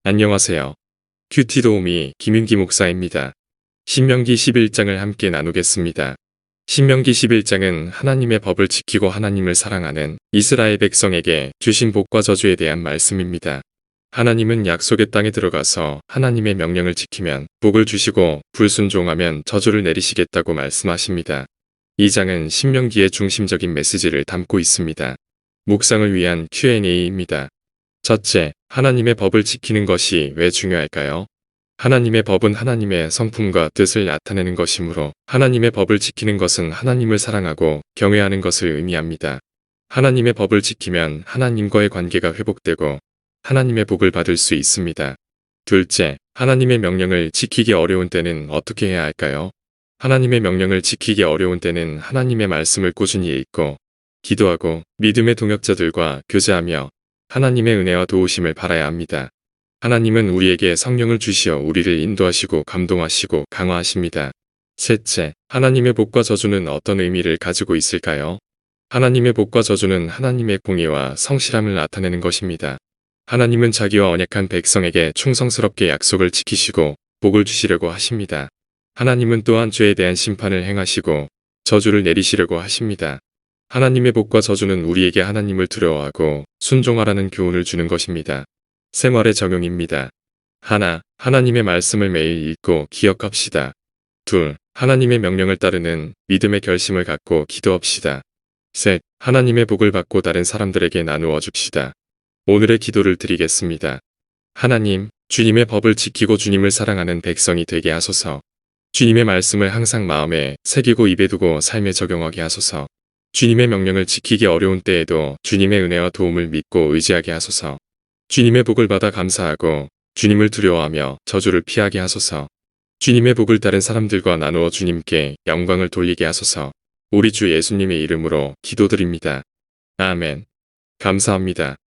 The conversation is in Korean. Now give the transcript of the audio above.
안녕하세요. 큐티 도우미 김윤기 목사입니다. 신명기 11장을 함께 나누겠습니다. 신명기 11장은 하나님의 법을 지키고 하나님을 사랑하는 이스라엘 백성에게 주신 복과 저주에 대한 말씀입니다. 하나님은 약속의 땅에 들어가서 하나님의 명령을 지키면 복을 주시고 불순종하면 저주를 내리시겠다고 말씀하십니다. 이 장은 신명기의 중심적인 메시지를 담고 있습니다. 묵상을 위한 Q&A입니다. 첫째, 하나님의 법을 지키는 것이 왜 중요할까요? 하나님의 법은 하나님의 성품과 뜻을 나타내는 것이므로 하나님의 법을 지키는 것은 하나님을 사랑하고 경외하는 것을 의미합니다. 하나님의 법을 지키면 하나님과의 관계가 회복되고 하나님의 복을 받을 수 있습니다. 둘째, 하나님의 명령을 지키기 어려운 때는 어떻게 해야 할까요? 하나님의 명령을 지키기 어려운 때는 하나님의 말씀을 꾸준히 읽고 기도하고 믿음의 동역자들과 교제하며 하나님의 은혜와 도우심을 바라야 합니다. 하나님은 우리에게 성령을 주시어 우리를 인도하시고 감동하시고 강화하십니다. 셋째, 하나님의 복과 저주는 어떤 의미를 가지고 있을까요? 하나님의 복과 저주는 하나님의 공의와 성실함을 나타내는 것입니다. 하나님은 자기와 언약한 백성에게 충성스럽게 약속을 지키시고 복을 주시려고 하십니다. 하나님은 또한 죄에 대한 심판을 행하시고 저주를 내리시려고 하십니다. 하나님의 복과 저주는 우리에게 하나님을 두려워하고 순종하라는 교훈을 주는 것입니다. 생활의 적용입니다. 하나, 하나님의 말씀을 매일 읽고 기억합시다. 둘, 하나님의 명령을 따르는 믿음의 결심을 갖고 기도합시다. 셋, 하나님의 복을 받고 다른 사람들에게 나누어 줍시다. 오늘의 기도를 드리겠습니다. 하나님, 주님의 법을 지키고 주님을 사랑하는 백성이 되게 하소서. 주님의 말씀을 항상 마음에 새기고 입에 두고 삶에 적용하게 하소서. 주님의 명령을 지키기 어려운 때에도 주님의 은혜와 도움을 믿고 의지하게 하소서. 주님의 복을 받아 감사하고 주님을 두려워하며 저주를 피하게 하소서. 주님의 복을 다른 사람들과 나누어 주님께 영광을 돌리게 하소서. 우리 주 예수님의 이름으로 기도드립니다. 아멘. 감사합니다.